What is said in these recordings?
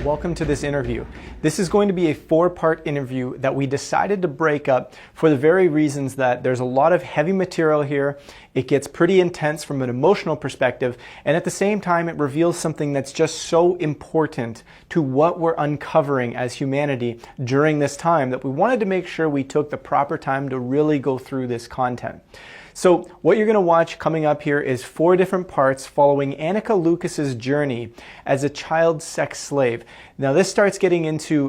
welcome to this interview. This is going to be a 4-part interview that we decided to break up for the very reasons that there's a lot of heavy material here, it gets pretty intense from an emotional perspective, and at the same time it reveals something that's just so important to what we're uncovering as humanity during this time that we wanted to make sure we took the proper time to really go through this content. So what you're going to watch coming up here is 4 different parts following Anneke Lucas' journey as a child sex slave. Now this starts getting into,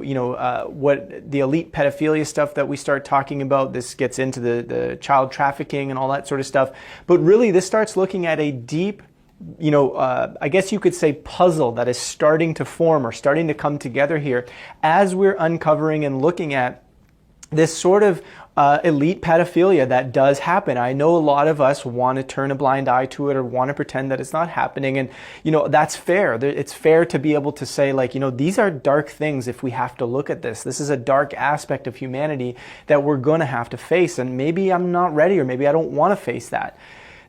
what the elite pedophilia stuff that we start talking about. This gets into the child trafficking and all that sort of stuff. But really this starts looking at a deep, I guess you could say puzzle that is starting to form or starting to come together here as we're uncovering and looking at this sort of elite pedophilia that does happen. I know a lot of us want to turn a blind eye to it or want to pretend that it's not happening, and that's fair. It's fair to be able to say, these are dark things if we have to look at this. This is a dark aspect of humanity that we're going to have to face, and maybe I'm not ready or maybe I don't want to face that.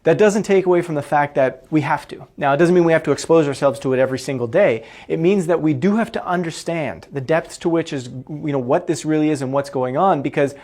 That doesn't take away from the fact that we have to. Now, it doesn't mean we have to expose ourselves to it every single day. It means that we do have to understand the depths to which is, what this really is and what's going on, because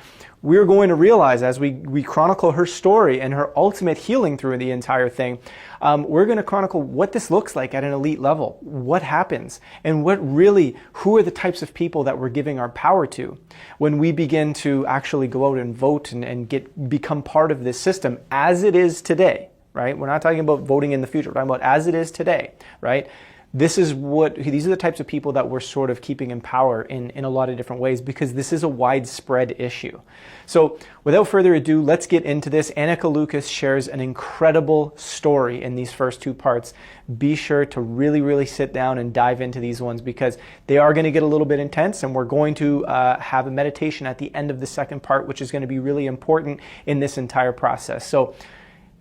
we're going to realize as we chronicle her story and her ultimate healing through the entire thing, we're going to chronicle what this looks like at an elite level, what happens, and who are the types of people that we're giving our power to when we begin to actually go out and vote and become part of this system as it is today, right? We're not talking about voting in the future, we're talking about as it is today, right? These are the types of people that we're sort of keeping in power in a lot of different ways, because this is a widespread issue. So without further ado, let's get into this. Anneke Lucas shares an incredible story in these first 2 parts. Be sure to really, really sit down and dive into these ones, because they are going to get a little bit intense, and we're going to have a meditation at the end of the second part, which is going to be really important in this entire process. So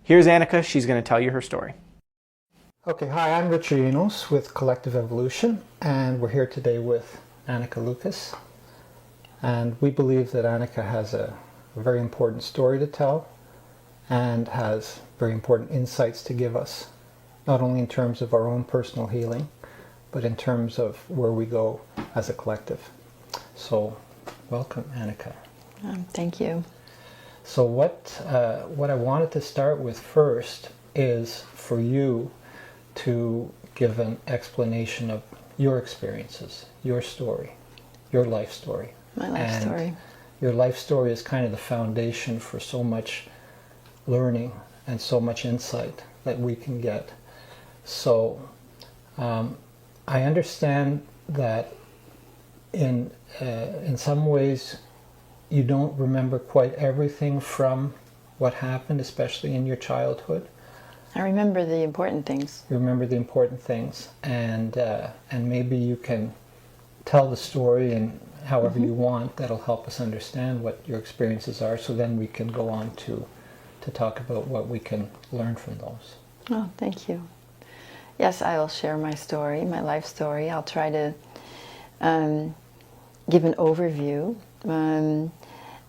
here's Anneke. She's going to tell you her story. Okay, hi, I'm Richard Enos with Collective Evolution, and we're here today with Anneke Lucas. And we believe that Anneke has a very important story to tell and has very important insights to give us, not only in terms of our own personal healing, but in terms of where we go as a collective. So, welcome, Anneke. Thank you. So what I wanted to start with first is for you to give an explanation of your experiences, your story, your life story. My life story. Your life story is kind of the foundation for so much learning and so much insight that we can get. So I understand that in some ways you don't remember quite everything from what happened, especially in your childhood. I remember the important things. You remember the important things, and maybe you can tell the story in however you want. That'll help us understand what your experiences are, so then we can go on to talk about what we can learn from those. Oh, thank you. Yes, I will share my story, my life story. I'll try to give an overview.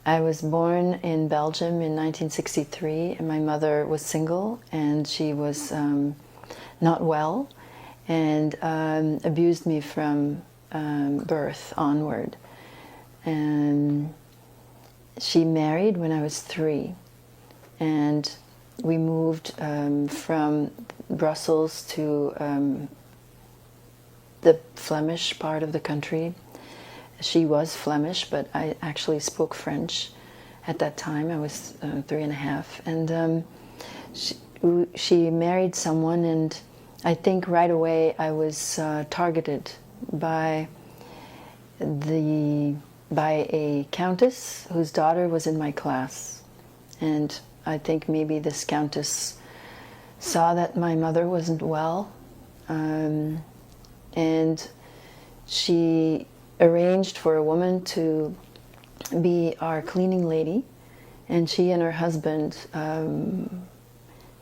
I was born in Belgium in 1963, and my mother was single, and she was not well, and abused me from birth onward. And she married when I was 3, and we moved from Brussels to the Flemish part of the country. She was Flemish, but I actually spoke French at that time. I was 3.5, and she married someone, and I think right away I was targeted by a countess whose daughter was in my class, and I think maybe this countess saw that my mother wasn't well, and she arranged for a woman to be our cleaning lady, and she and her husband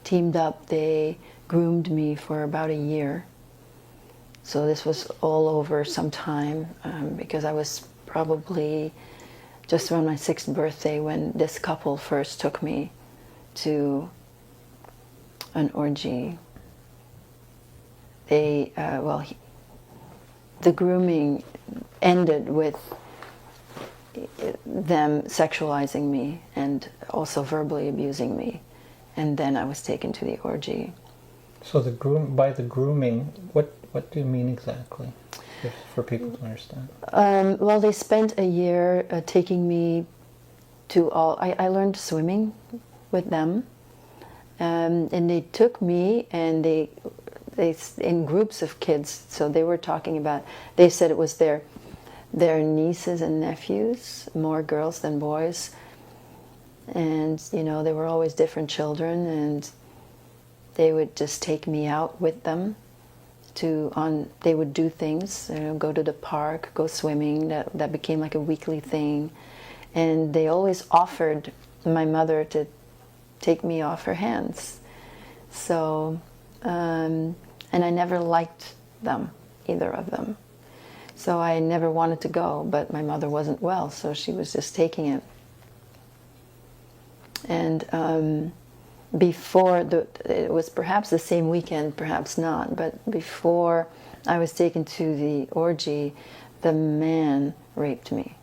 teamed up. They groomed me for about a year. So this was all over some time, because I was probably just around my 6th birthday when this couple first took me to an orgy. They, the grooming ended with them sexualizing me and also verbally abusing me. And then I was taken to the orgy. So by the grooming, what do you mean exactly, for people to understand? Well, they spent a year taking me to all. I learned swimming with them, and they took me and they in groups of kids. So they were talking about. They said it was their nieces and nephews, more girls than boys, and they were always different children, and they would just take me out with them. They would do things, go to the park, go swimming. That became like a weekly thing, and they always offered my mother to take me off her hands. So, and I never liked them, either of them. So I never wanted to go, but my mother wasn't well, so she was just taking it. And it was perhaps the same weekend, perhaps not, but before I was taken to the orgy, the man raped me.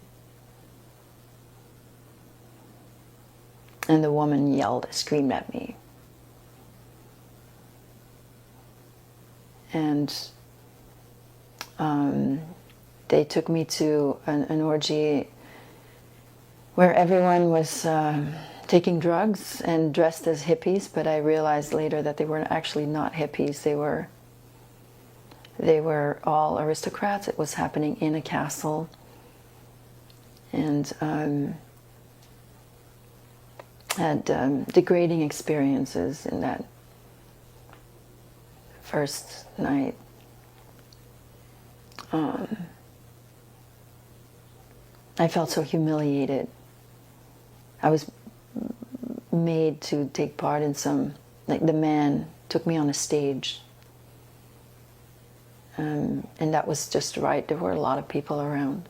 And the woman screamed at me. And they took me to an orgy where everyone was taking drugs and dressed as hippies, but I realized later that they were actually not hippies. They were all aristocrats. It was happening in a castle. And had degrading experiences in that first night. I felt so humiliated. I was made to take part in the man took me on a stage. And that was just right. There were a lot of people around,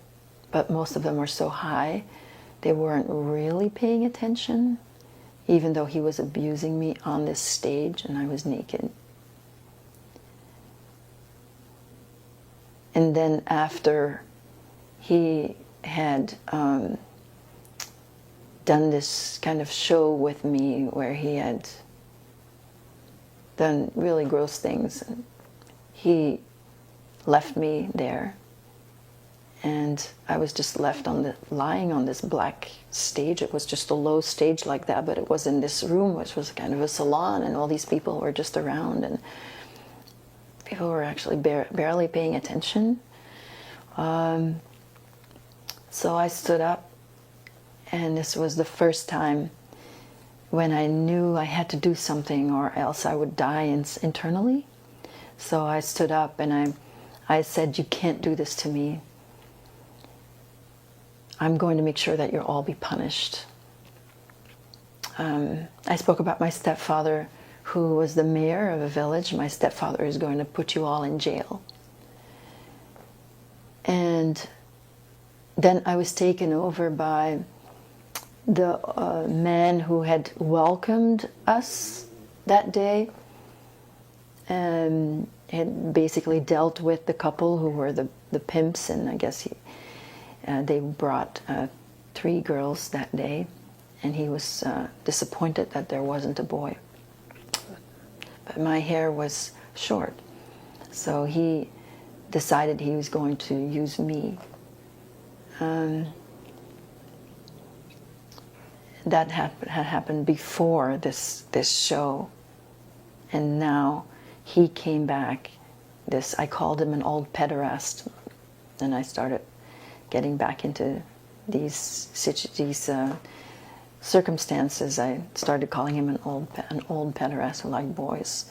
but most of them were so high, they weren't really paying attention, even though he was abusing me on this stage and I was naked. And then after he had done this kind of show with me where he had done really gross things, he left me there, and I was just left lying on this black stage. It was just a low stage like that, but it was in this room, which was kind of a salon, and all these people were just around, and people were actually barely paying attention. So I stood up, and this was the first time when I knew I had to do something or else I would die internally. So I stood up and I said, "You can't do this to me. I'm going to make sure that you'll all be punished." I spoke about my stepfather, who was the mayor of a village. "My stepfather is going to put you all in jail." And then I was taken over by the man who had welcomed us that day, and had basically dealt with the couple who were the pimps, and I guess they brought 3 girls that day, and he was disappointed that there wasn't a boy. But my hair was short, so he decided he was going to use me. That had happened before this show, and now he came back. I called him an old pederast, and I started getting back into these circumstances. I started calling him an old pederast who liked boys.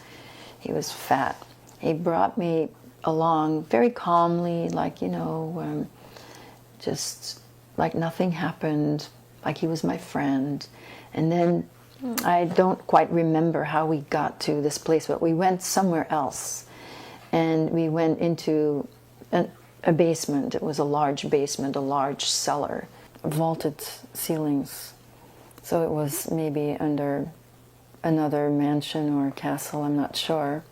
He was fat. He brought me along very calmly, just like nothing happened, like he was my friend. And then I don't quite remember how we got to this place, but we went somewhere else, and we went into a basement. It was a large basement, a large cellar, vaulted ceilings. So it was maybe under another mansion or castle, I'm not sure.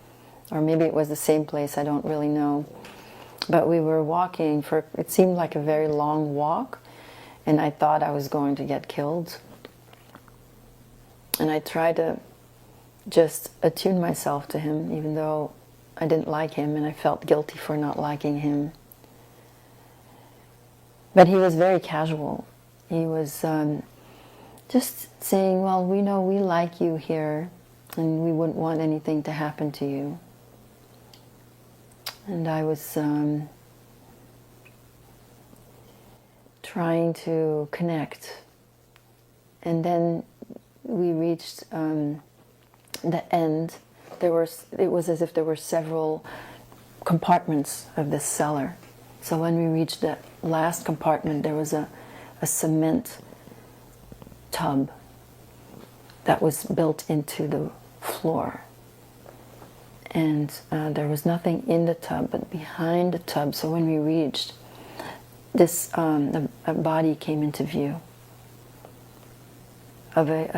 Or maybe it was the same place, I don't really know. But we were walking for, it seemed like a very long walk, and I thought I was going to get killed. And I tried to just attune myself to him, even though I didn't like him and I felt guilty for not liking him. But he was very casual. He was just saying, well, we know we like you here and we wouldn't want anything to happen to you. And I was trying to connect. And then we reached the end. It was as if there were several compartments of this cellar. So when we reached the last compartment, there was a cement tub that was built into the floor. And there was nothing in the tub, but behind the tub. So when we reached this, a body came into view of a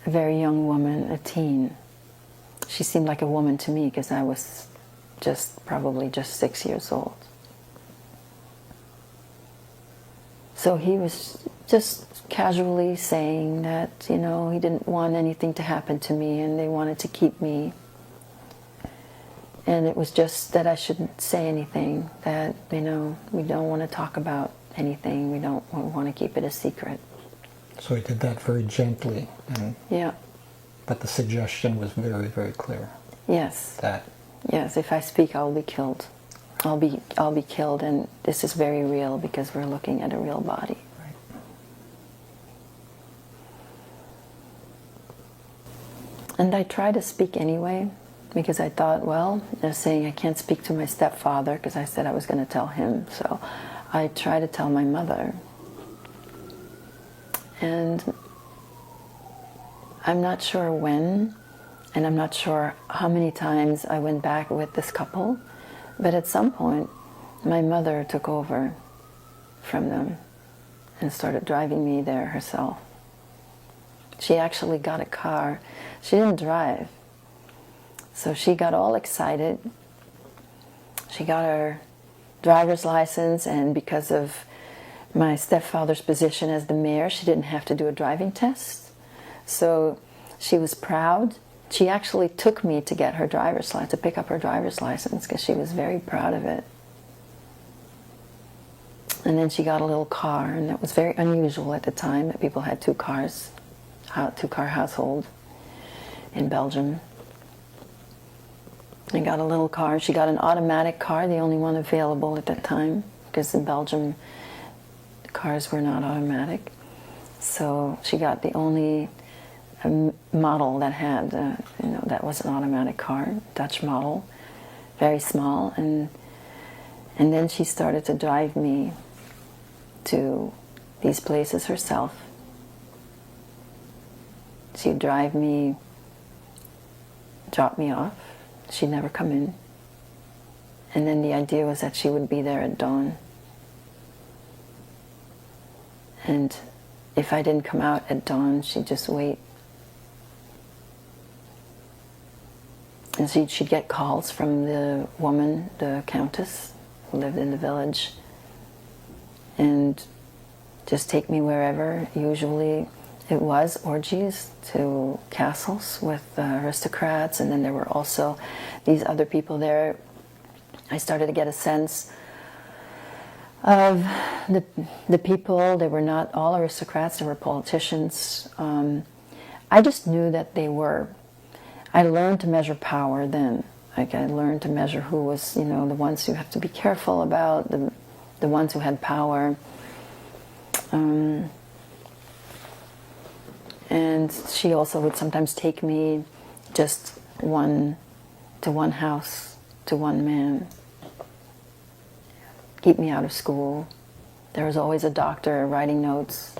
very young woman, a teen. She seemed like a woman to me because I was probably just 6 years old. So he was just casually saying that, you know, he didn't want anything to happen to me and they wanted to keep me. And it was just that I shouldn't say anything, that, you know, we don't want to talk about anything, we want to keep it a secret. So he did that very gently, and yeah. But the suggestion was very, very clear. Yes. That. Yes, if I speak, I'll be killed. I'll be killed, and this is very real because we're looking at a real body. Right. And I tried to speak anyway, because I thought, well, they're saying I can't speak to my stepfather because I said I was going to tell him. So I tried to tell my mother. And I'm not sure when, and I'm not sure how many times I went back with this couple, but at some point my mother took over from them and started driving me there herself. She actually got a car. She didn't drive. So she got all excited. She got her driver's license, and because of my stepfather's position as the mayor, she didn't have to do a driving test. So she was proud. She actually took me to get her driver's license, to pick up her driver's license, because she was very proud of it. And then she got a little car, and that was very unusual at the time that people had two cars, two-car household in Belgium. I got a little car. She got an automatic car, the only one available at that time, because in Belgium cars were not automatic. So she got the only model that had, that was an automatic car, Dutch model, very small. And then she started to drive me to these places herself. She'd drive me, drop me off. She'd never come in. And then the idea was that she would be there at dawn. And if I didn't come out at dawn, she'd just wait. And she'd get calls from the woman, the countess, who lived in the village, and just take me wherever. Usually it was orgies to castles with aristocrats, and then there were also these other people there. I started to get a sense of the people. They were not all aristocrats, they were politicians. I just knew that they were. I learned to measure power then. Like I learned to measure who was, the ones you have to be careful about, the ones who had power. And she also would sometimes take me just one house, to one man. Keep me out of school. There was always a doctor writing notes.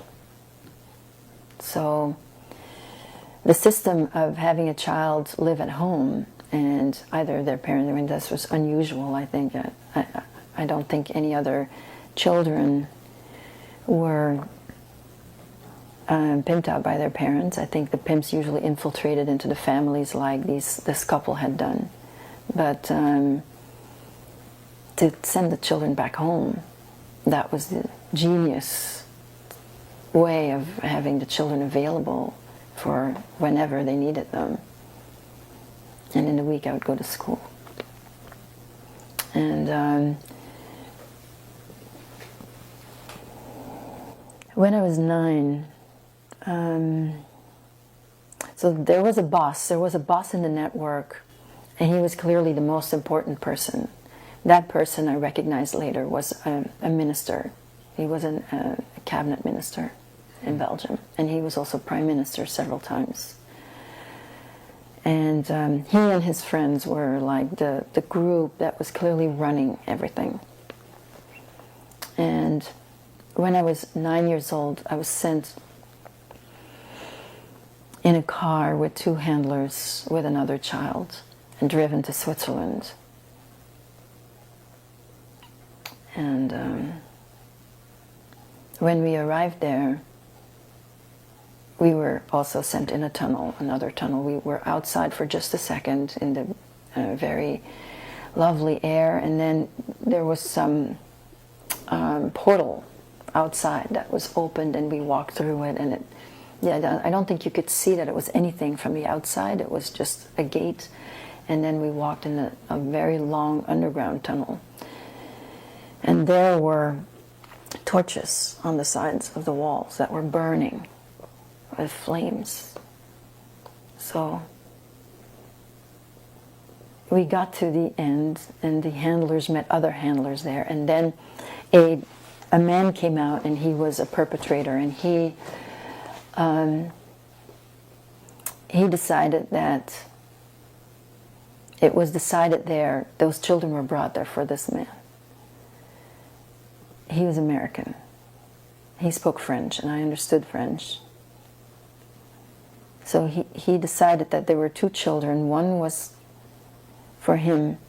So the system of having a child live at home and either their parent, this was unusual, I think. I don't think any other children were pimped out by their parents. I think the pimps usually infiltrated into the families like this couple had done. But to send the children back home. That was the genius way of having the children available for whenever they needed them. And in the week I would go to school. And when I was 9, so there was a boss in the network, and he was clearly the most important person. That person I recognized later was a minister. He was a cabinet minister in Belgium, and he was also prime minister several times. And he and his friends were like the group that was clearly running everything. And when I was 9 years old, I was sent in a car with 2 handlers with another child and driven to Switzerland. And when we arrived there, we were also sent in a tunnel, another tunnel. We were outside for just a second in the very lovely air, and then there was some portal outside that was opened, and we walked through it, and I don't think you could see that it was anything from the outside. It was just a gate, and then we walked in a very long underground tunnel. And there were torches on the sides of the walls that were burning with flames. So we got to the end, and the handlers met other handlers there, and then a man came out, and he was a perpetrator, and he decided that it was decided there, those children were brought there for this man. He was American. He spoke French, and I understood French. So he decided that there were 2 children. One was for him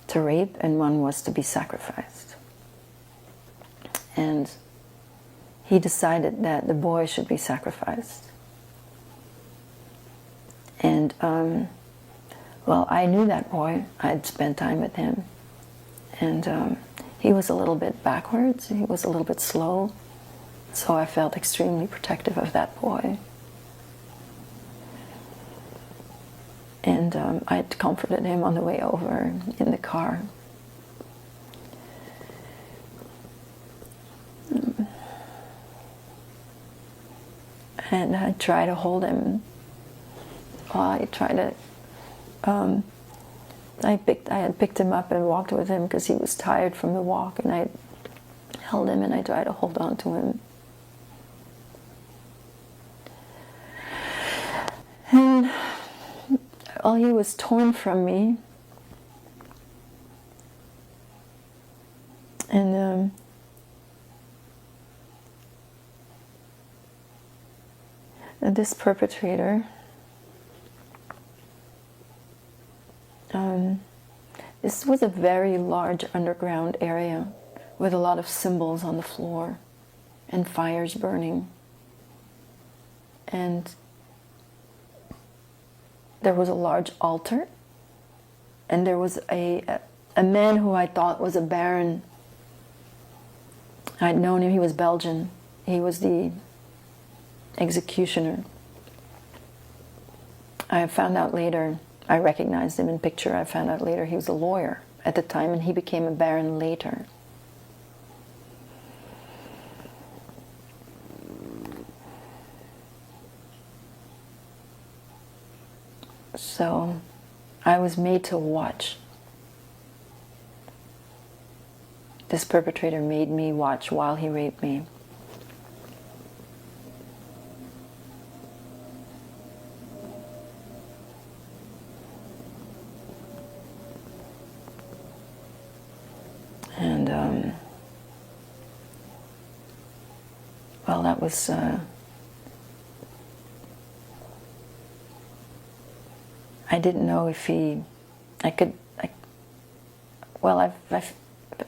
to rape, and one was to be sacrificed. And he decided that the boy should be sacrificed. And, well, I knew that boy. I'd spent time with him. And he was a little bit backwards. He was a little bit slow. So I felt extremely protective of that boy. And I comforted him on the way over in the car. And I tried to hold him. I had picked him up and walked with him because he was tired from the walk, and I held him and I tried to hold on to him. And well, he was torn from me. And this perpetrator, this was a very large underground area with a lot of symbols on the floor and fires burning. And there was a large altar, and there was a man who I thought was a baron. I'd known him, he was Belgian. He was the executioner. I found out later, I recognized him in picture, I found out later he was a lawyer at the time, and he became a baron later. So I was made to watch. This perpetrator made me watch while he raped me. And well, that was I didn't know if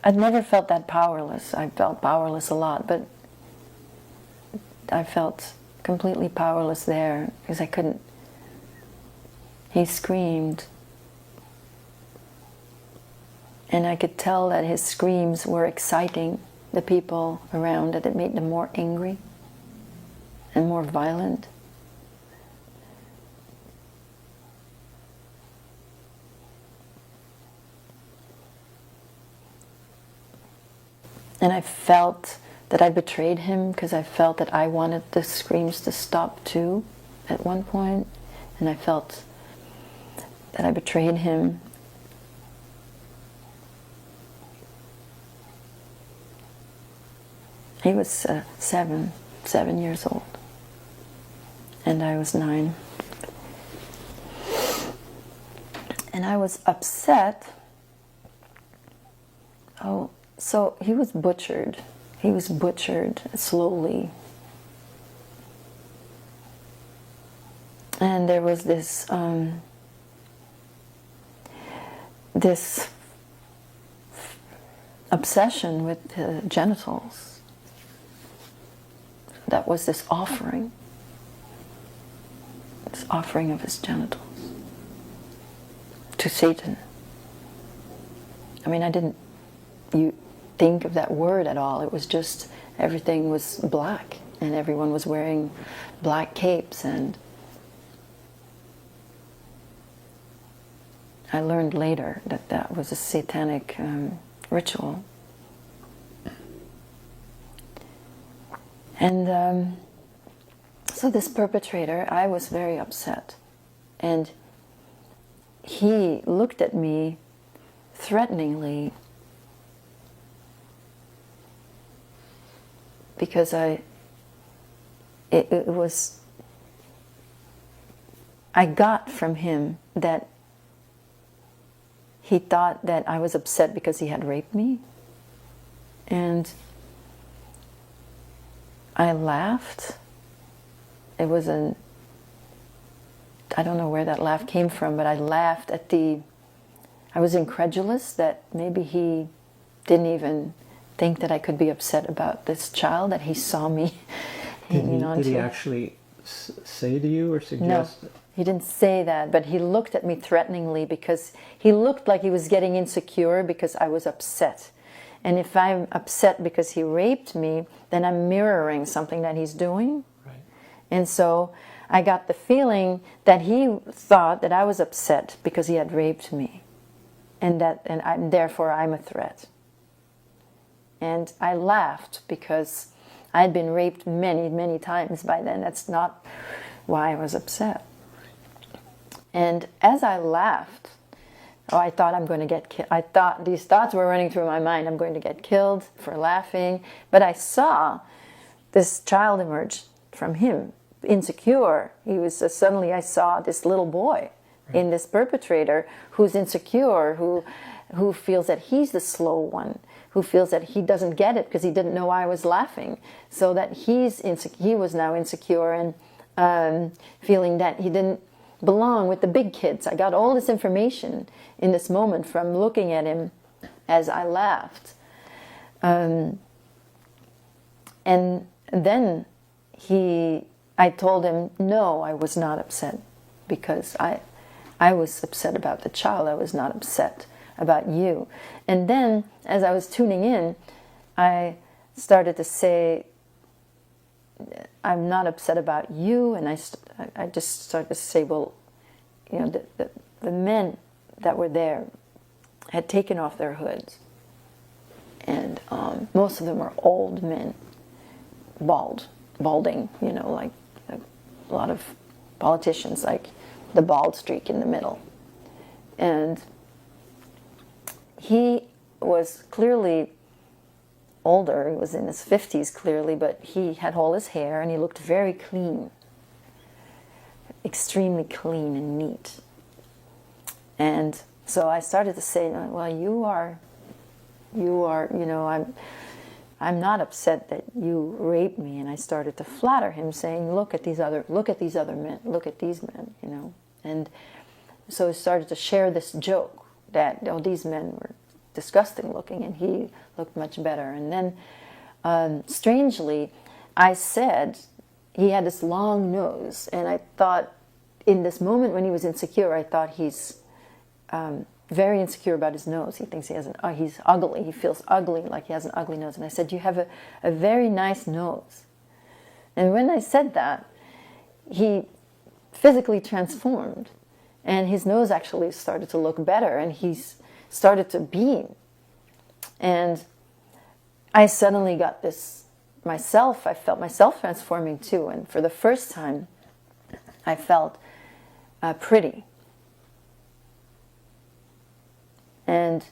I'd never felt that powerless. I felt powerless a lot, but I felt completely powerless there because I couldn't. He screamed, And I could tell that his screams were exciting the people around, that it made them more angry and more violent. And I felt that I betrayed him, because I felt that I wanted the screams to stop too at one point. And I felt that I betrayed him. He was 7 years old, and I was 9. And I was upset. Oh, so he was butchered. He was butchered slowly. And there was this this obsession with the genitals. That was this offering of his genitals to Satan. I mean, I didn't think of that word at all. It was just, everything was black, and everyone was wearing black capes, and I learned later that that was a satanic ritual. And so this perpetrator, I was very upset. And he looked at me threateningly, because I got from him that he thought that I was upset because he had raped me. And I laughed. It was I don't know where that laugh came from, but I laughed at I was incredulous that maybe he didn't even think that I could be upset about this child that he saw me hanging on to. Did he actually say to you or suggest? No, he didn't say that, but he looked at me threateningly, because he looked like he was getting insecure because I was upset. And if I'm upset because he raped me, then I'm mirroring something that he's doing. Right. And so I got the feeling that he thought that I was upset because he had raped me, and therefore I'm a threat. And I laughed because I had been raped many, many times by then. That's not why I was upset. And as I laughed, I thought I'm going to get killed. I thought these thoughts were running through my mind. I'm going to get killed for laughing. But I saw this child emerge from him, insecure. He was suddenly I saw this little boy in this perpetrator who's insecure, who feels that he's the slow one, who feels that he doesn't get it because he didn't know I was laughing. So that he was now insecure and feeling that he didn't belong with the big kids. I got all this information in this moment from looking at him as I laughed. And then I told him, no, I was not upset, because I was upset about the child. I was not upset about you. And then, as I was tuning in, I started to say, I'm not upset about you. And I just started to say, well, you know, the men that were there had taken off their hoods. And most of them were old men, balding, you know, like a lot of politicians, like the bald streak in the middle. And he was clearly older. He was in his 50s clearly, but he had all his hair and he looked very clean, extremely clean and neat. And so I started to say, well, you are, you know, I'm not upset that you raped me. And I started to flatter him, saying, look at these other men, look at these men, you know. And so I started to share this joke that, oh, these men were disgusting looking and he looked much better. And then, strangely, I said he had this long nose, and I thought, in this moment when he was insecure, I thought he's very insecure about his nose. He thinks he's ugly. He feels ugly, like he has an ugly nose. And I said, you have a very nice nose. And when I said that, he physically transformed. And his nose actually started to look better. And he started to beam. And I suddenly got this myself. I felt myself transforming too. And for the first time, I felt pretty. And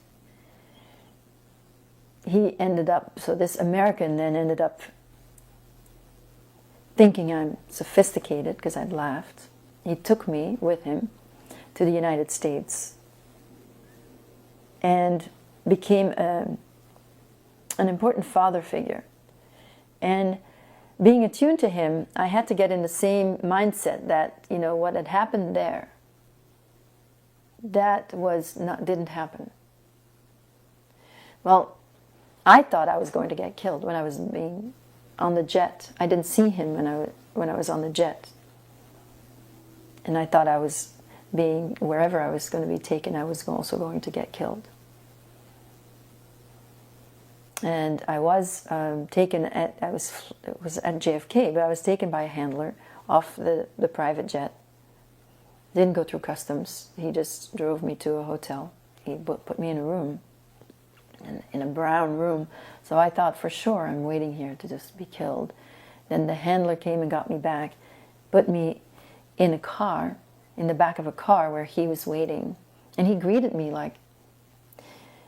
he ended up, so this American then ended up thinking I'm sophisticated because I'd laughed. He took me with him to the United States and became an important father figure. And being attuned to him, I had to get in the same mindset that, you know, what had happened there, that didn't happen. Well, I thought I was going to get killed when I was being on the jet. I didn't see him when I was on the jet. And I thought I was wherever I was going to be taken, I was also going to get killed. And I was taken it was at JFK, but I was taken by a handler off the private jet. Didn't go through customs. He just drove me to a hotel. He put me in a room, in a brown room. So I thought for sure I'm waiting here to just be killed. Then the handler came and got me back, put me in a car, in the back of a car where he was waiting. And he greeted me like,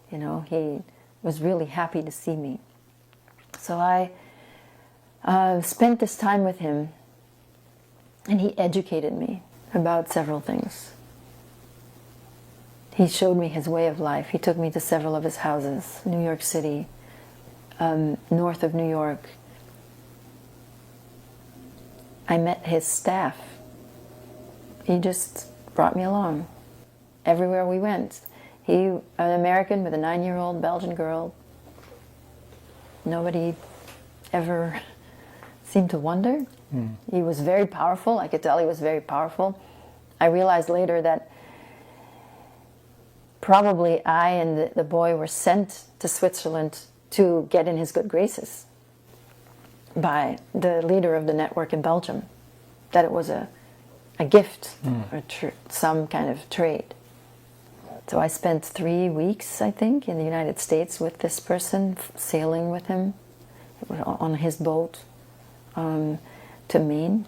you know, he was really happy to see me. So I spent this time with him, and he educated me about several things. He showed me his way of life. He took me to several of his houses, New York City, north of New York. I met his staff. He just brought me along everywhere we went. An American with a 9-year-old Belgian girl. Nobody ever seemed to wonder. He was very powerful. I could tell he was very powerful. I realized later that probably I and the boy were sent to Switzerland to get in his good graces by the leader of the network in Belgium, that it was a gift, or some kind of trade. So I spent 3 weeks, I think, in the United States with this person, sailing with him on his boat to Maine,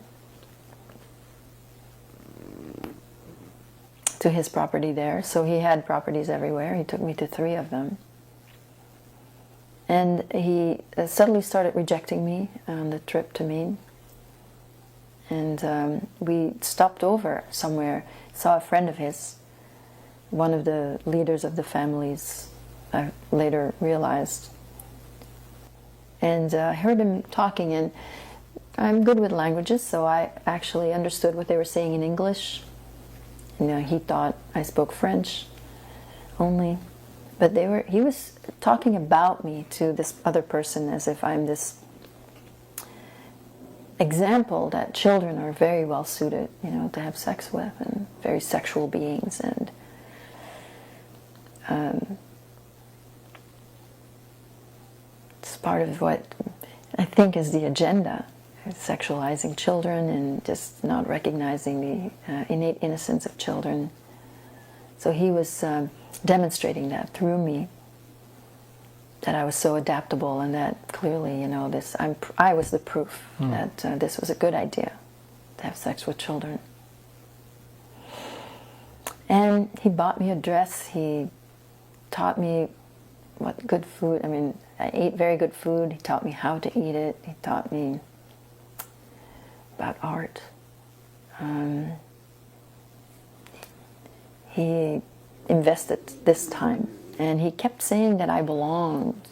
to his property there. So he had properties everywhere. He took me to 3 of them. And he suddenly started rejecting me on the trip to Maine. And we stopped over somewhere, saw a friend of his, one of the leaders of the families, I later realized. And I heard him talking, and I'm good with languages, so I actually understood what they were saying in English. You know, he thought I spoke French only. But he was talking about me to this other person as if I'm this example that children are very well suited, you know, to have sex with, and very sexual beings, and it's part of what I think is the agenda, sexualizing children and just not recognizing the innate innocence of children. So he was demonstrating that through me, that I was so adaptable, and that clearly, you know, I was the proof that this was a good idea, to have sex with children. And he bought me a dress. He taught me what good food, I mean, I ate very good food. He taught me how to eat it. He taught me about art. He invested this time, and he kept saying that I belonged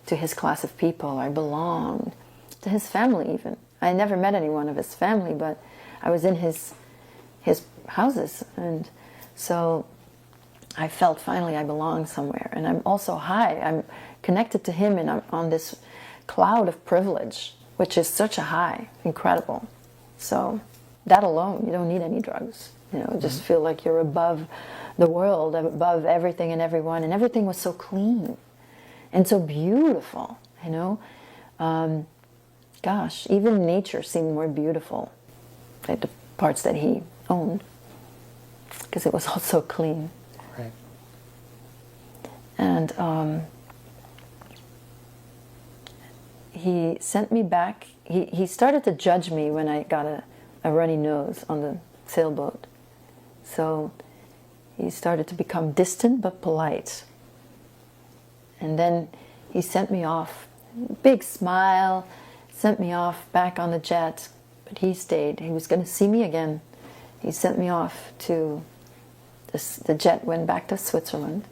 to his class of people. I belonged to his family even. I never met anyone of his family, but I was in his houses, and so I felt finally I belonged somewhere. And I'm also high. I'm connected to him, and I'm on this cloud of privilege, which is such a high, incredible. So that alone, you don't need any drugs. Just feel like you're above the world, above everything and everyone, and everything was so clean and so beautiful, Gosh, even nature seemed more beautiful, like the parts that he owned, because it was all so clean. Right. And he sent me back. He started to judge me when I got a runny nose on the sailboat. So he started to become distant but polite. And then he sent me off, big smile, sent me off back on the jet, but he stayed. He was going to see me again. He sent me off to, the jet went back to Switzerland.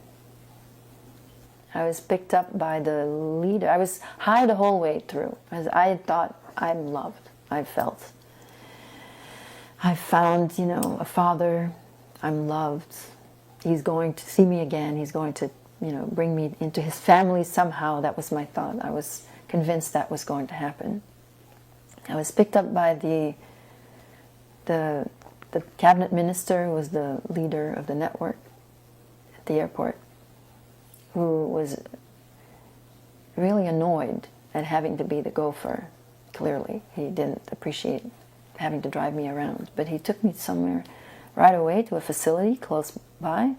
I was picked up by the leader. I was high the whole way through, as I thought I'm loved. I felt. I found, a father. I'm loved. He's going to see me again. He's going to, bring me into his family somehow. That was my thought. I was convinced that was going to happen. I was picked up by the cabinet minister, who was the leader of the network at the airport, who was really annoyed at having to be the gopher. Clearly, he didn't appreciate having to drive me around, but he took me somewhere right away to a facility close by,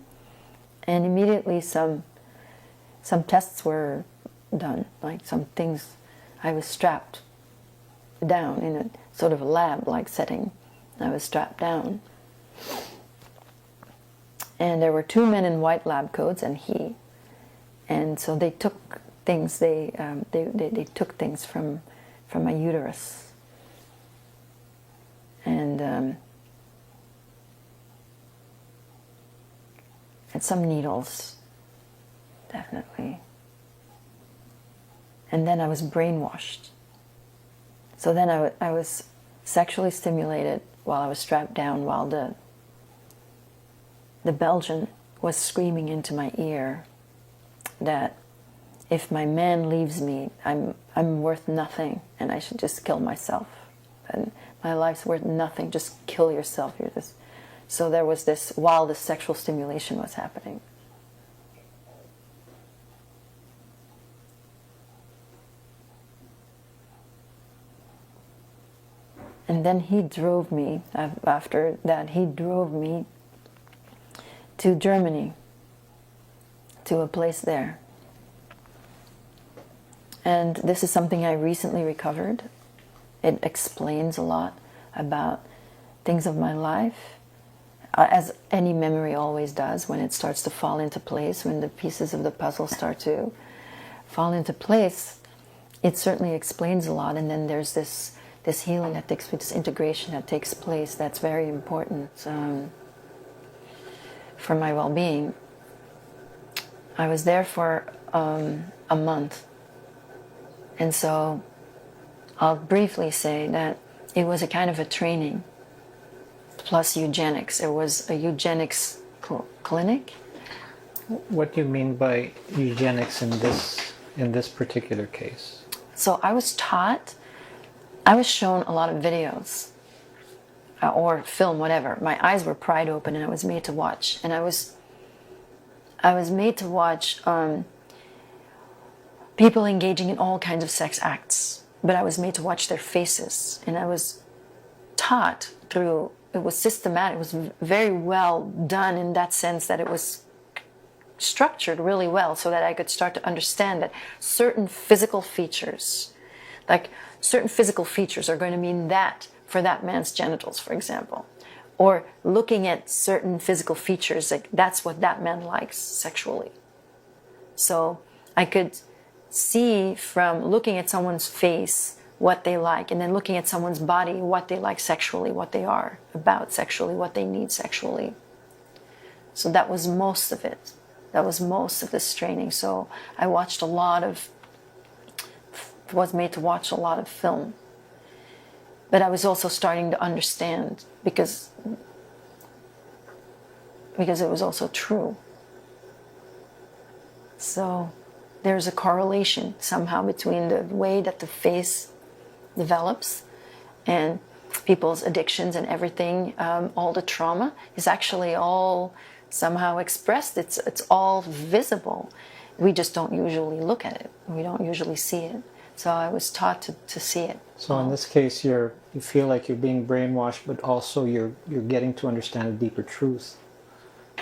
and immediately some tests were done, like some things. I was strapped down in a sort of a lab-like setting. I was strapped down, and there were two men in white lab coats and he, and so they took things. They took things from my uterus, and some needles, definitely. And then I was brainwashed. So then I was sexually stimulated while I was strapped down, while the Belgian was screaming into my ear that if my man leaves me, I'm worth nothing, and I should just kill myself. And my life's worth nothing. Just kill yourself. You're just. So there was this while the sexual stimulation was happening. And then he drove me, after that, he drove me to Germany, to a place there. And this is something I recently recovered. It explains a lot about things of my life, as any memory always does when it starts to fall into place, when the pieces of the puzzle start to fall into place. It certainly explains a lot, and then there's this healing that takes place, this integration that takes place that's very important for my well-being. I was there for a month, and so I'll briefly say that it was a kind of a training plus eugenics. It was a eugenics clinic. What do you mean by eugenics in this particular case? So I was shown a lot of videos or film, whatever. My eyes were pried open and I was made to watch. And I was made to watch people engaging in all kinds of sex acts. But I was made to watch their faces. And I was taught through, it was systematic, it was very well done in that sense that it was structured really well so that I could start to understand that certain physical features, like certain physical features are going to mean that for that man's genitals, for example. Or looking at certain physical features, like that's what that man likes sexually. So I could see from looking at someone's face what they like, and then looking at someone's body what they like sexually, what they are about sexually, what they need sexually. So that was most of it. That was most of this training. So I watched was made to watch a lot of film. But I was also starting to understand because it was also true. So there's a correlation somehow between the way that the face develops and people's addictions and everything, all the trauma is actually all somehow expressed. It's all visible. We just don't usually look at it. We don't usually see it. So I was taught to see it. So in this case, you feel like you're being brainwashed, but also you're getting to understand a deeper truth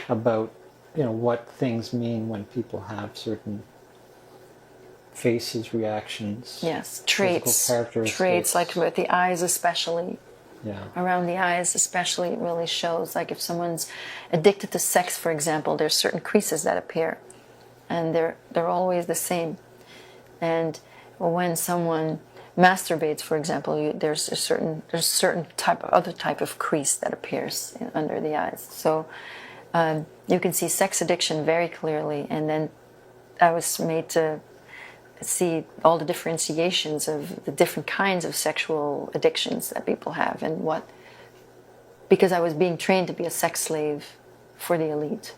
about, what things mean when people have certain faces, reactions. Yes, traits like with the eyes especially. Yeah. Around the eyes especially, it really shows. Like if someone's addicted to sex, for example, there's certain creases that appear, and they're always the same. And when someone masturbates, for example, there's a certain other type of crease that appears under the eyes. So you can see sex addiction very clearly, and then I was made to see all the differentiations of the different kinds of sexual addictions that people have, and because I was being trained to be a sex slave for the elite.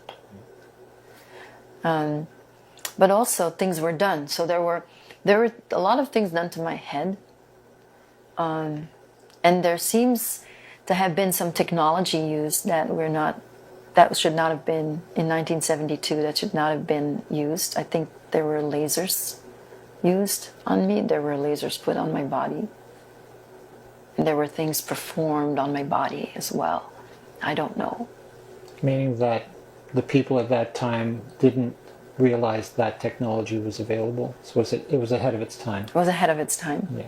But also things were done. So there were a lot of things done to my head, and there seems to have been some technology used that should not have been in 1972. That should not have been used. I think there were lasers used on me. There were lasers put on my body. And there were things performed on my body as well. I don't know. Meaning that the people at that time didn't realize that technology was available. So it was ahead of its time. It was ahead of its time. Yeah.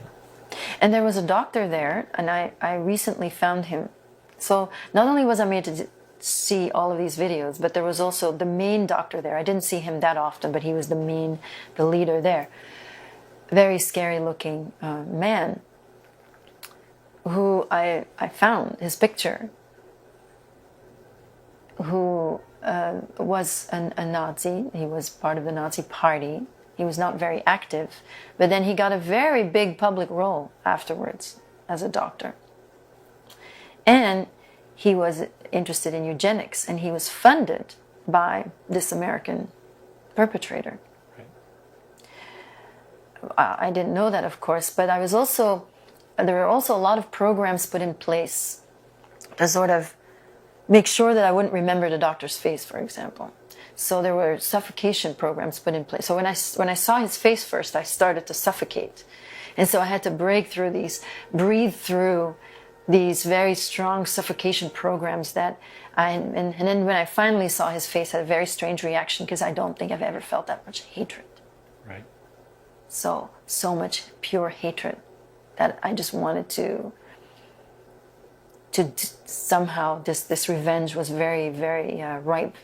And there was a doctor there, and I recently found him. So not only was I made to see all of these videos, but there was also the main doctor there. I didn't see him that often, but he was the leader there. Very scary looking man who I found his picture, who was a Nazi. He was part of the Nazi party. He was not very active, but then he got a very big public role afterwards as a doctor. And he was interested in eugenics, and he was funded by this American perpetrator. I didn't know that, of course, but there were also a lot of programs put in place to sort of make sure that I wouldn't remember the doctor's face, for example. So there were suffocation programs put in place. So when I saw his face first, I started to suffocate. And so I had to breathe through these very strong suffocation programs and then when I finally saw his face, I had a very strange reaction, because I don't think I've ever felt that much hatred. Right. So much pure hatred that I just wanted to somehow, this revenge was very, very ripe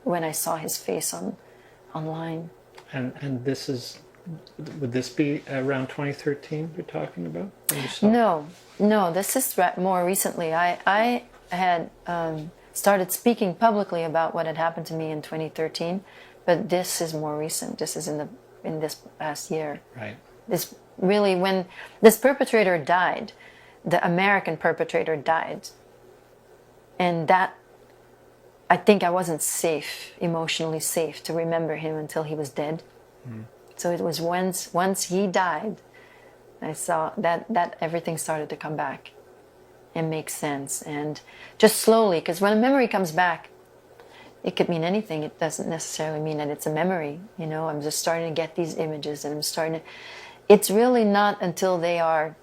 when I saw his face online. And would this be around 2013 you're talking about? No, this is more recently. I had started speaking publicly about what had happened to me in 2013, but this is more recent. This is in this past year. Right. This really, when this perpetrator died, the American perpetrator died, and that, I think I wasn't emotionally safe to remember him until he was dead. So it was once he died, I saw that everything started to come back and make sense, and just slowly, because when a memory comes back, it could mean anything. It doesn't necessarily mean that it's a memory. I'm just starting to get these images, and it's really not until they are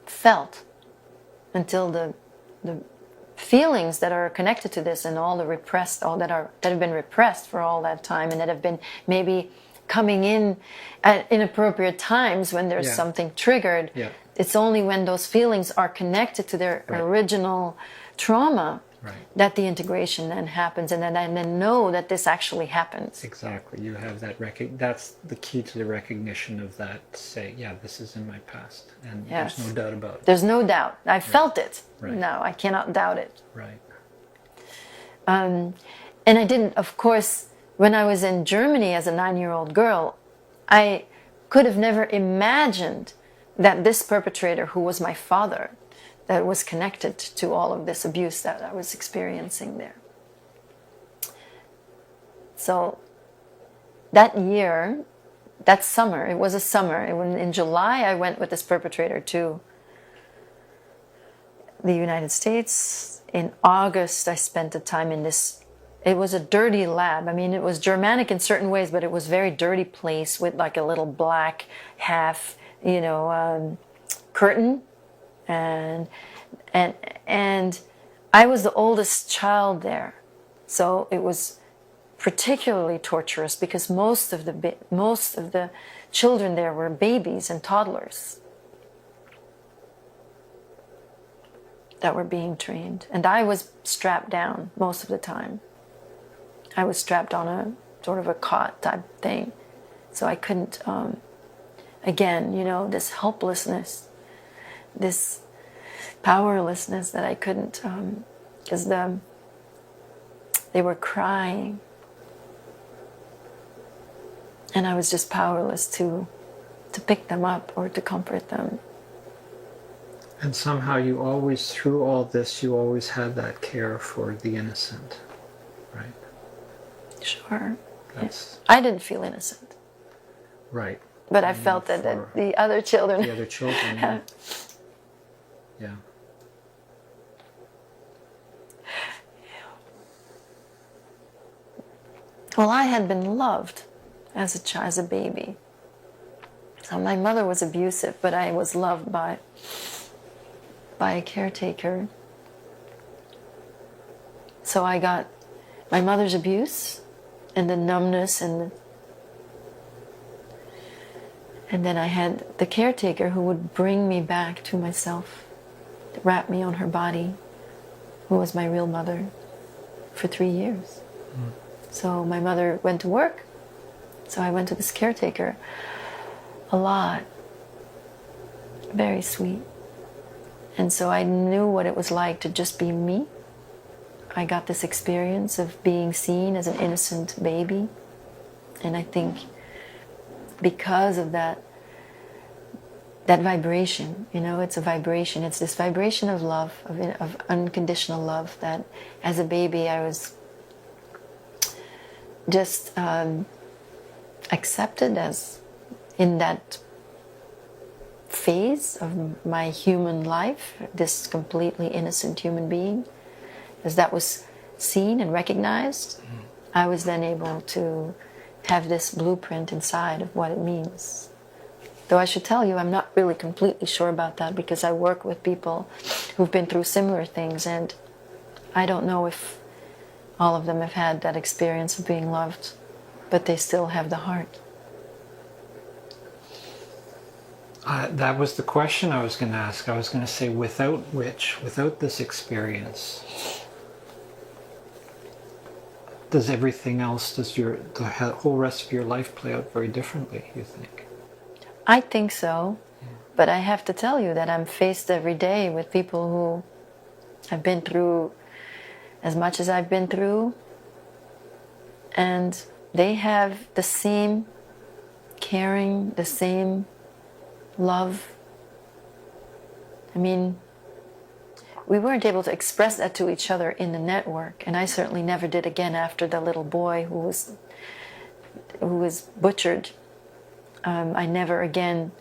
felt, until the feelings that are connected to this, and all that have been repressed for all that time, and that have been maybe coming in at inappropriate times when there's something triggered. Yeah. It's only when those feelings are connected to their original trauma that the integration then happens, and then I know that this actually happens. Exactly. You have that that's the key to the recognition of that, say, this is in my past, and there's no doubt about it. There's no doubt. I felt it. Right. No, I cannot doubt it. Right. And I didn't, of course, when I was in Germany as a 9-year-old girl, I could have never imagined that this perpetrator, who was my father, that was connected to all of this abuse that I was experiencing there. So that year, that summer, it was a summer. In July, I went with this perpetrator to the United States. In August, I spent the time in this. It was a dirty lab. I mean, it was Germanic in certain ways, but it was a very dirty place with like a little black half, curtain, and I was the oldest child there, so it was particularly torturous because most of the children there were babies and toddlers that were being trained, and I was strapped down most of the time. I was strapped on a sort of a cot type thing, so I couldn't. Again, this helplessness, this powerlessness that I couldn't, because they were crying, and I was just powerless to pick them up or to comfort them. And somehow you always, through all this, you always had that care for the innocent, right? Sure. That's I didn't feel innocent. right. But I felt that the other children... The other children, yeah. Yeah. Well, I had been loved as a baby. So my mother was abusive, but I was loved by a caretaker. So I got my mother's abuse and the numbness, and then I had the caretaker who would bring me back to myself, wrap me on her body, who was my real mother, for 3 years. So my mother went to work, so I went to this caretaker a lot. Very sweet. And so I knew what it was like to just be me. I got this experience of being seen as an innocent baby. And I think because of that vibration, it's a vibration. It's this vibration of love, of unconditional love, that as a baby I was just accepted as in that phase of my human life, this completely innocent human being. As that was seen and recognized, I was then able to have this blueprint inside of what it means. Though I should tell you, I'm not really completely sure about that, because I work with people who've been through similar things, and I don't know if all of them have had that experience of being loved, but they still have the heart. That was the question I was going to ask. I was going to say, without this experience, does everything else, the whole rest of your life play out very differently, you think? I think so, but I have to tell you that I'm faced every day with people who have been through as much as I've been through, and they have the same caring, the same love. I mean, we weren't able to express that to each other in the network, and I certainly never did again after the little boy who was butchered. I never again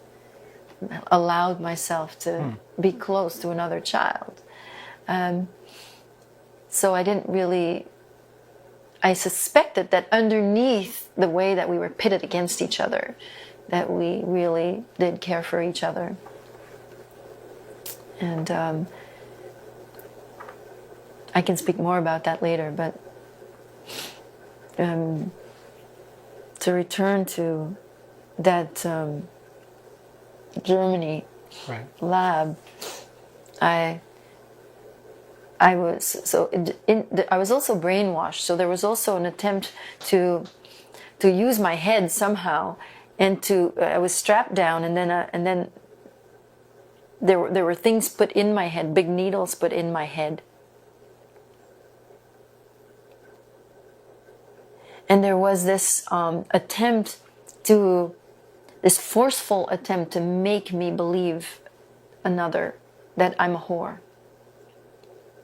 allowed myself to be close to another child. So I didn't really... I suspected that underneath the way that we were pitted against each other, that we really did care for each other. And I can speak more about that later, but to return to that Germany lab, I was I was also brainwashed. So there was also an attempt to use my head somehow, and I was strapped down, and then there were things put in my head, big needles put in my head, and there was this this forceful attempt to make me believe that I'm a whore,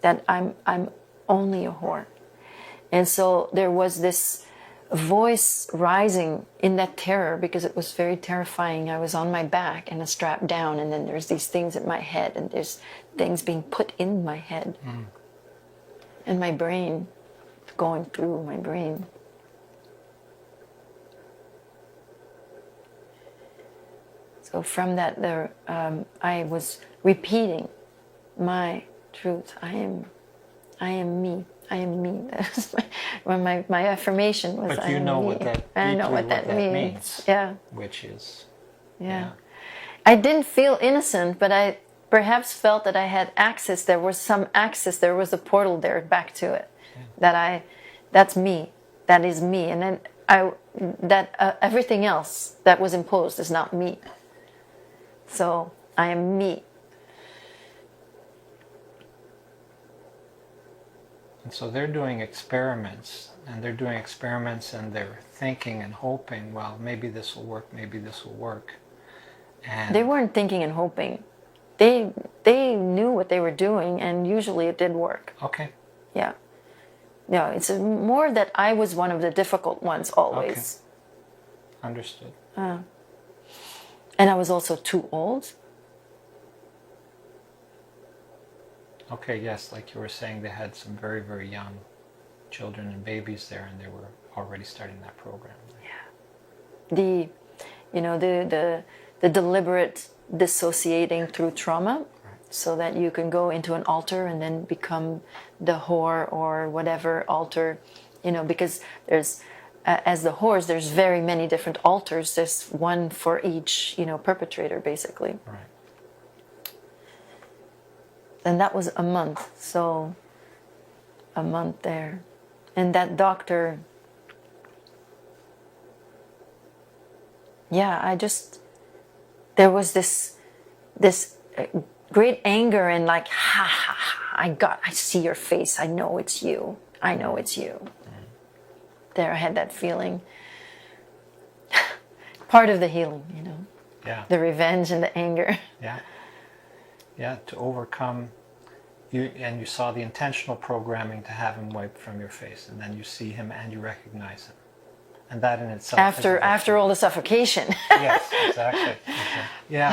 that I'm only a whore. And so there was this voice rising in that terror, because it was very terrifying. I was on my back and a strap down, and then there's these things in my head, and there's things being put in my head. And my brain, going through my brain. So from that, I was repeating my truth. I am me. I am me. That was my affirmation was. But you know what that. I know what that means. means. Yeah. Which is. Yeah. I didn't feel innocent, but I perhaps felt that I had access. There was some access. There was a portal there back to it. Yeah. That's me. That is me. And then everything else that was imposed is not me. So I am me. And so they're doing experiments, and they're thinking and hoping, well, maybe this will work, maybe this will work. And they weren't thinking and hoping. They knew what they were doing, and usually it did work. Okay. Yeah. No, it's more that I was one of the difficult ones always. Okay. Understood. And I was also too old. Okay, yes, like you were saying, they had some very, very young children and babies there, and they were already starting that program. Yeah. The deliberate dissociating through trauma, so that you can go into an altar and then become the whore or whatever altar, because there's, as the whores, there's very many different altars. There's one for each, perpetrator, basically. Right. And that was a month, so a month there. And that doctor, there was this great anger and like, I see your face, I know it's you. There, I had that feeling. Part of the healing, Yeah. the revenge and the anger. Yeah, to overcome, you saw the intentional programming to have him wiped from your face, and then you see him and you recognize him. And that in itself After all the suffocation. Yes, exactly. Yeah,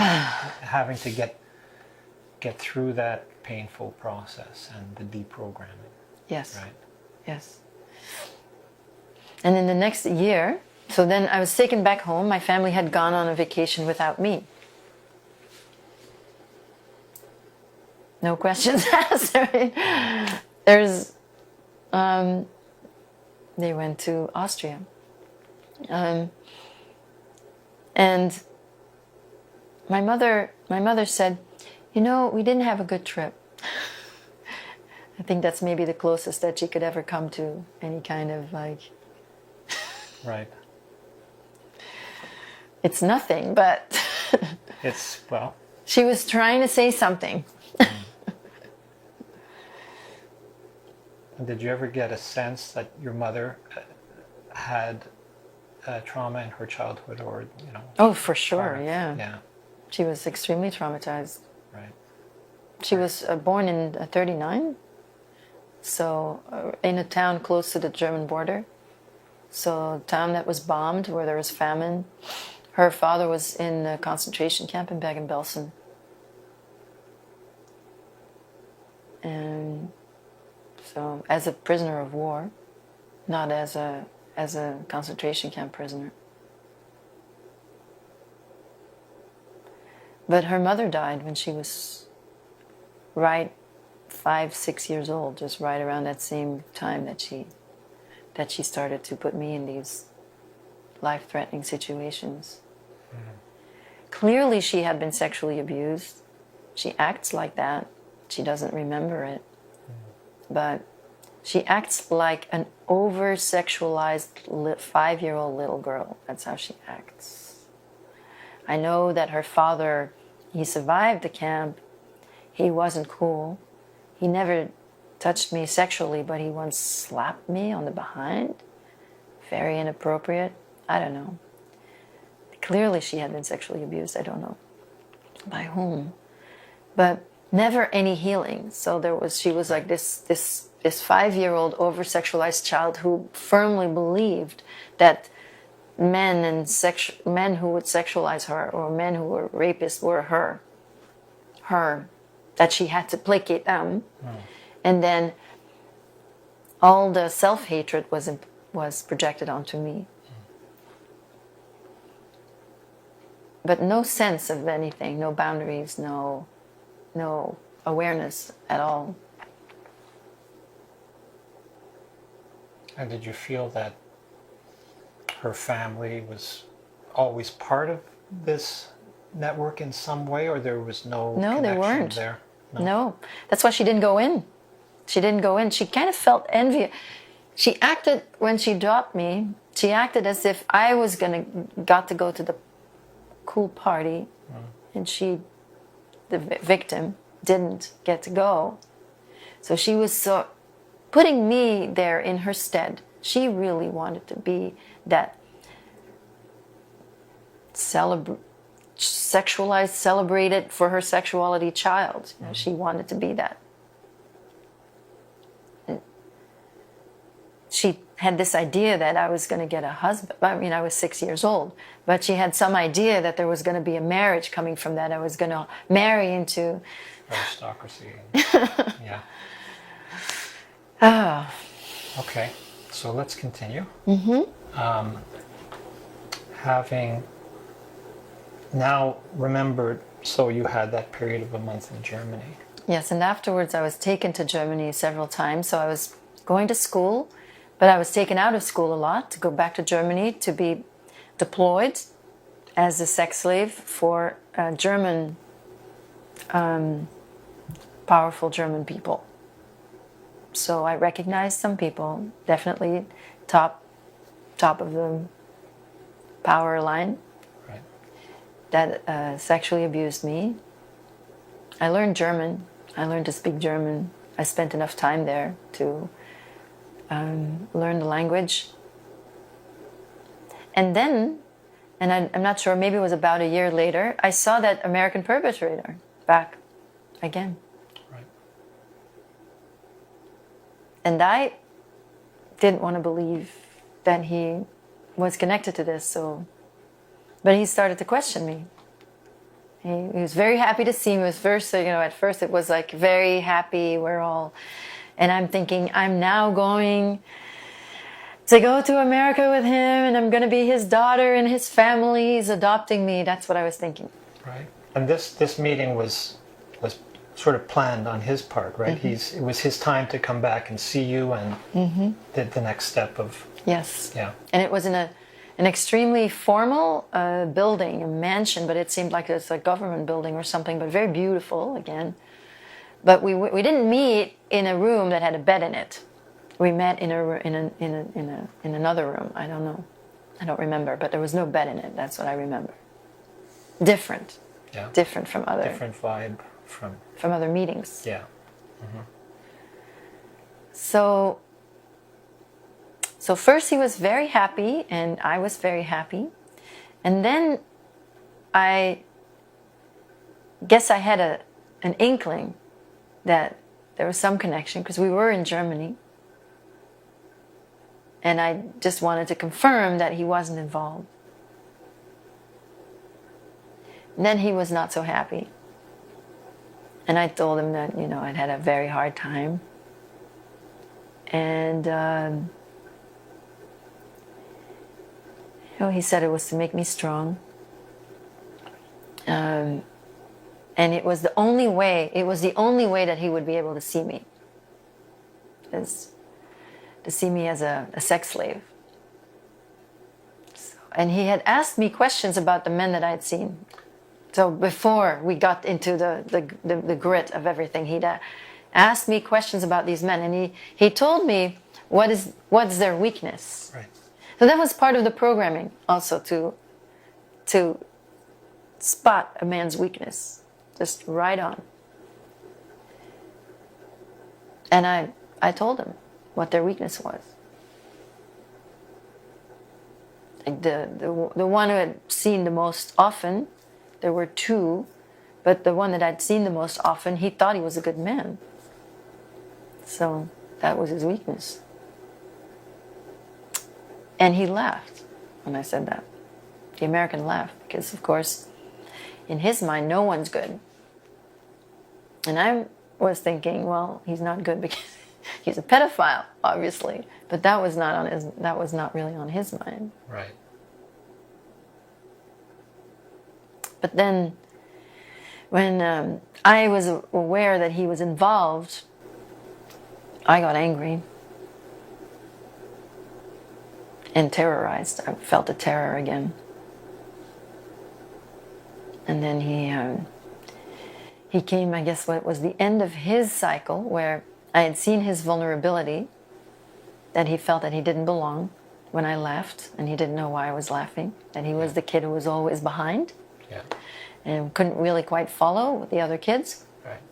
having to get through that painful process and the deprogramming. Yes. Right. Yes. And in the next year, so then I was taken back home. My family had gone on a vacation without me. No questions asked. There's, they went to Austria. And my mother said, we didn't have a good trip. I think that's maybe the closest that she could ever come to any kind of like... Right. It's nothing, but... It's, well... She was trying to say something. Did you ever get a sense that your mother had trauma in her childhood, or Oh, for sure, yeah. Yeah. She was extremely traumatized. Right. She was born in 1939, so in a town close to the German border. So a town that was bombed, where there was famine. Her father was in a concentration camp in Bergen-Belsen. And so as a prisoner of war, not as a concentration camp prisoner. But her mother died when she was 5-6 years old, just right around that same time that she started to put me in these life-threatening situations. Clearly she had been sexually abused. She acts like that. She doesn't remember it. But she acts like an over-sexualized 5-year-old little girl. That's how she acts. I know that her father, he survived the camp. He wasn't cool. He never touched me sexually, but he once slapped me on the behind. Very inappropriate. I don't know. Clearly she had been sexually abused. I don't know by whom. But never any healing. So she was like this this 5-year-old over-sexualized child who firmly believed that men who would sexualize her or men who were rapists were her, that she had to placate them. And then all the self-hatred was projected onto me. But no sense of anything, no boundaries, no awareness at all. And did you feel that her family was always part of this network in some way, or there was no No, they connection weren't. there? No. That's why she didn't go in. She didn't go in. She kind of felt envy. She acted, when she dropped me, she acted as if I was got to go to the cool party, and she, the victim, didn't get to go. So she was so putting me there in her stead. She really wanted to be that sexualized, celebrated for her sexuality child. You know, she wanted to be that. She had this idea that I was going to get a husband. I mean, I was 6 years old, but she had some idea that there was going to be a marriage coming from that. I was going to marry into Aristocracy. Yeah. Okay, so let's continue. Having now remembered, so you had that period of a month in Germany. Yes, and afterwards I was taken to Germany several times. So I was going to school, but I was taken out of school a lot to go back to Germany to be deployed as a sex slave for German, powerful German people. So I recognized some people, definitely top of the power line, Right. that sexually abused me. I learned German. I learned to speak German. I spent enough time there to learn the language. And then, and I'm not sure, maybe it was about a year later, I saw that American perpetrator back again. Right. And I didn't want to believe that he was connected to this, but he started to question me. He was very happy to see me. At first it was like very happy, and I'm thinking, I'm now going to go to America with him, and I'm going to be his daughter, and his family is adopting me. That's what I was thinking. Right. And this meeting was sort of planned on his part, right? It was his time to come back and see you, and did the next step of... Yes. Yeah. And it was in an extremely formal building, a mansion, but it seemed like it's a government building or something, but very beautiful again. But we didn't meet in a room that had a bed in it. We met in another room. I don't know. I don't remember, but there was no bed in it. That's what I remember. Different. Yeah. Different from other. Different vibe from other meetings. Yeah. So first he was very happy, and I was very happy. And then I guess I had an inkling that there was some connection, because we were in Germany. And I just wanted to confirm that he wasn't involved. And then he was not so happy. And I told him that, I'd had a very hard time. And, he said it was to make me strong. And it was the only way that he would be able to see me. Is to see me as a sex slave. And he had asked me questions about the men that I had seen. So before we got into the grit of everything, he'd asked me questions about these men, and he told me what's their weakness. Right. So that was part of the programming, also to spot a man's weakness, just right on. And I told him what their weakness was. Like the one who had seen the most often, there were two, but the one that I'd seen the most often, he thought he was a good man. So that was his weakness. And he laughed when I said that. The American laughed because, of course, in his mind, no one's good. And I was thinking, well, he's not good because he's a pedophile, obviously. But that was not really on his mind. Right. But then, when I was aware that he was involved, I got angry and terrorized. I felt the terror again. And then he came, I guess what was the end of his cycle, where I had seen his vulnerability, that he felt that he didn't belong when I left, and he didn't know why I was laughing, that he was the kid who was always behind. Yeah. And couldn't really quite follow with the other kids. Right.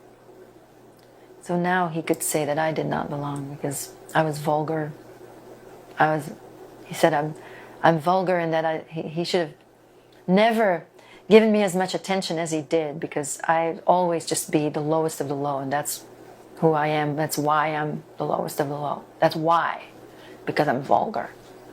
So now he could say that I did not belong because I was vulgar. He said I'm vulgar, and that he should have never given me as much attention as he did, because I always just be the lowest of the low, and that's who I am. That's why I'm the lowest of the low. That's why, because I'm vulgar.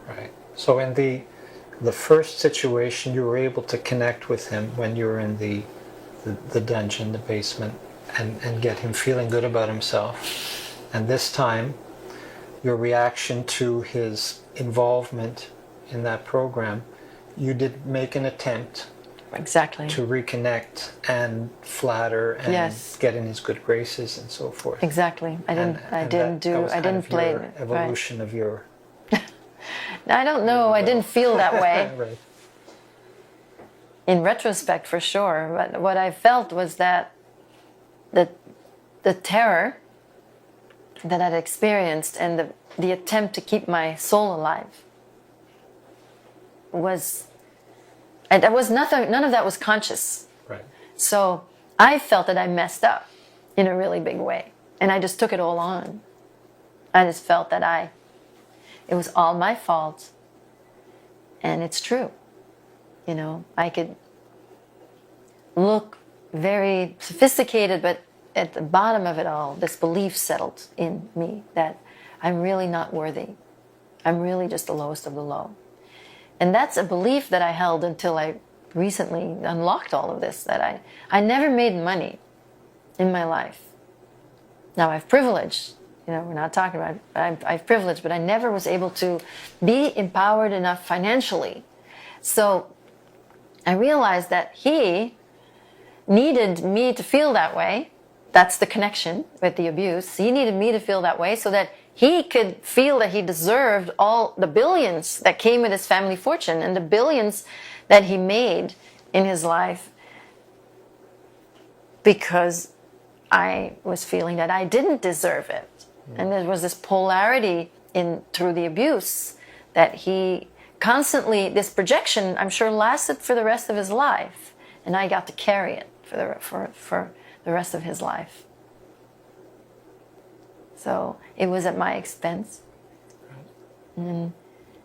Right. So in the first situation, you were able to connect with him when you were in the dungeon, the basement, and get him feeling good about himself. And this time, your reaction to his involvement in that program, you did make an attempt Exactly. to reconnect and flatter and Yes. get in his good graces and so forth. Exactly. I didn't that was I kind didn't of play your right. evolution of your I don't know. I didn't feel that way. right. In retrospect, for sure. But what I felt was that the terror that I'd experienced and the attempt to keep my soul alive was, and that was nothing. None of that was conscious. Right. So I felt that I messed up in a really big way, and I just took it all on. I just felt that it was all my fault, and it's true. You know, I could look very sophisticated, but at the bottom of it all, this belief settled in me that I'm really not worthy. I'm really just the lowest of the low. And that's a belief that I held until I recently unlocked all of this, that I never made money in my life. Now, I've privilege. You know, we're not talking about I've privilege, but I never was able to be empowered enough financially. So I realized that he needed me to feel that way. That's the connection with the abuse. He needed me to feel that way so that he could feel that he deserved all the billions that came with his family fortune and the billions that he made in his life, because I was feeling that I didn't deserve it. And there was this polarity through the abuse that he constantly, this projection, I'm sure, lasted for the rest of his life, and I got to carry it for the rest of his life. So it was at my expense. And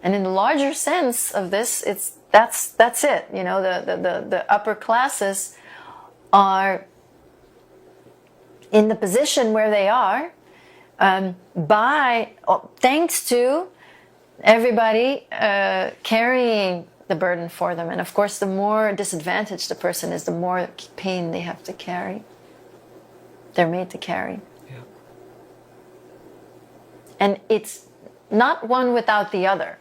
in the larger sense of this, that's it. You know, the upper classes are in the position where they are thanks to everybody carrying the burden for them. And of course, the more disadvantaged the person is, the more pain they have to carry. They're made to carry. Yeah. And it's not one without the other.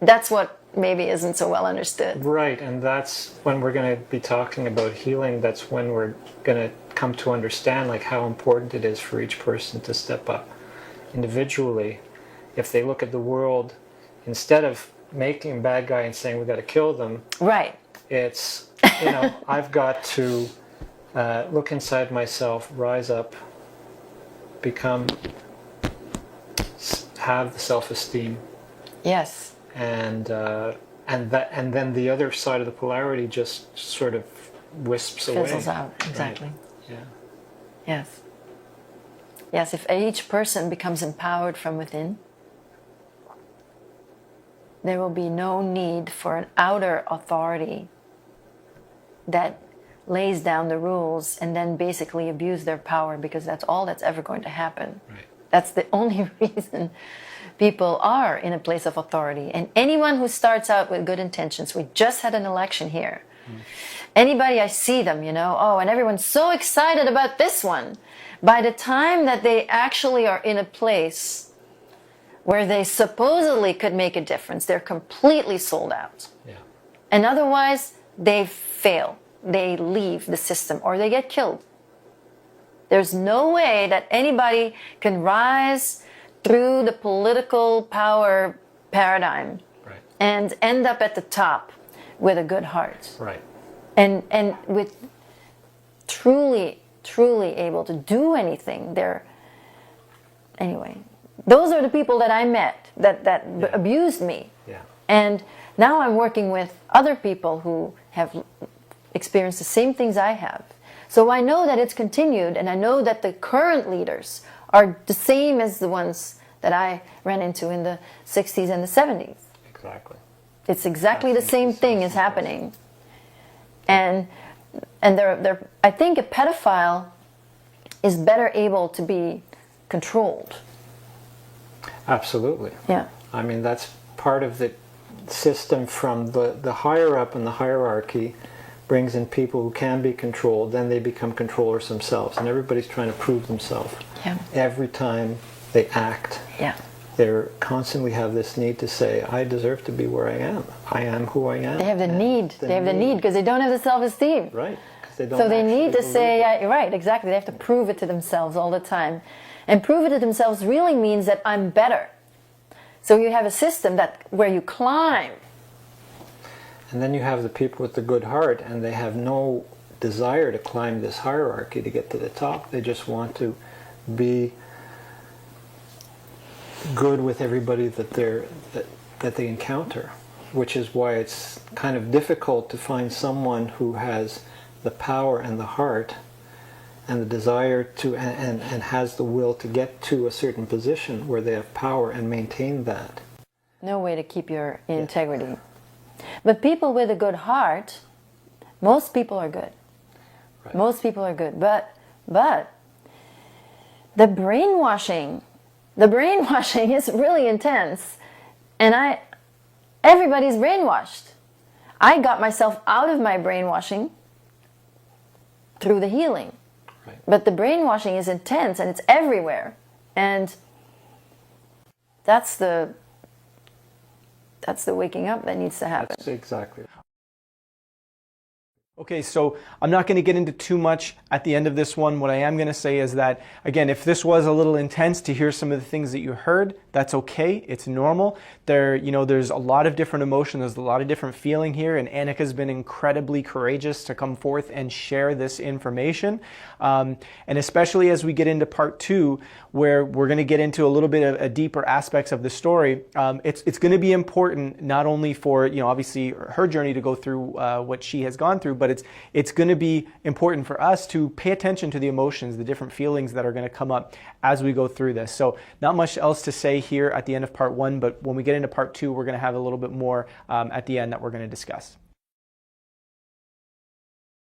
That's what maybe isn't so well understood. Right, and that's when we're going to be talking about healing. That's when we're going to come to understand like how important it is for each person to step up individually. If they look at the world, instead of making a bad guy and saying we got to kill them, Right. it's, you know, I've got to look inside myself, rise up, have the self-esteem. Yes. And then the other side of the polarity just sort of wisps away. Fizzles out. Exactly. Right. Yeah. Yes. Yes, if each person becomes empowered from within, there will be no need for an outer authority that lays down the rules and then basically abuse their power, because that's all that's ever going to happen. Right. That's the only reason people are in a place of authority. And anyone who starts out with good intentions, we just had an election here. Anybody, I see them, and everyone's so excited about this one. By the time that they actually are in a place where they supposedly could make a difference, they're completely sold out. Yeah. And otherwise, they fail. They leave the system or they get killed. There's no way that anybody can rise through the political power paradigm and end up at the top with a good heart. Right. And with truly able to do anything. Anyway, those are the people that I met that abused me. Yeah. And now I'm working with other people who have experienced the same things I have. So I know that it's continued, and I know that the current leaders are the same as the ones that I ran into in the 60s and the 70s. Exactly. It's exactly the same thing is happening. And I think a pedophile is better able to be controlled. Absolutely. Yeah. I mean, that's part of the system from the higher up in the hierarchy brings in people who can be controlled, then they become controllers themselves. And everybody's trying to prove themselves. Yeah. Every time they act, Yeah. they constantly have this need to say, I deserve to be where I am. I am who I am. They have the need. They have the need because they don't have the self-esteem. Right. They don't So they need to actually say, right, exactly. They have to prove it to themselves all the time. And prove it to themselves really means that I'm better. So you have a system where you climb. And then you have the people with the good heart, and they have no desire to climb this hierarchy to get to the top. They just want to be good with everybody that they encounter, which is why it's kind of difficult to find someone who has the power and the heart and the desire to and has the will to get to a certain position where they have power and maintain that. No way to keep your integrity. But people with a good heart, most people are good. Right. Most people are good. But the brainwashing is really intense. And everybody's brainwashed. I got myself out of my brainwashing through the healing. Right. But the brainwashing is intense and it's everywhere. And that's the waking up that needs to happen. That's exactly. Okay, so I'm not going to get into too much at the end of this one. What I am going to say is that, again, if this was a little intense to hear some of the things that you heard, that's okay. It's normal. There's a lot of different emotion. There's a lot of different feeling here, and Anneka's been incredibly courageous to come forth and share this information. And especially as we get into part 2, where we're going to get into a little bit of deeper aspects of the story, it's going to be important not only for, obviously her journey to go through what she has gone through, but it's going to be important for us to pay attention to the emotions, the different feelings that are going to come up as we go through this. So not much else to say here at the end of part 1, but when we get into part 2, we're going to have a little bit more at the end that we're going to discuss.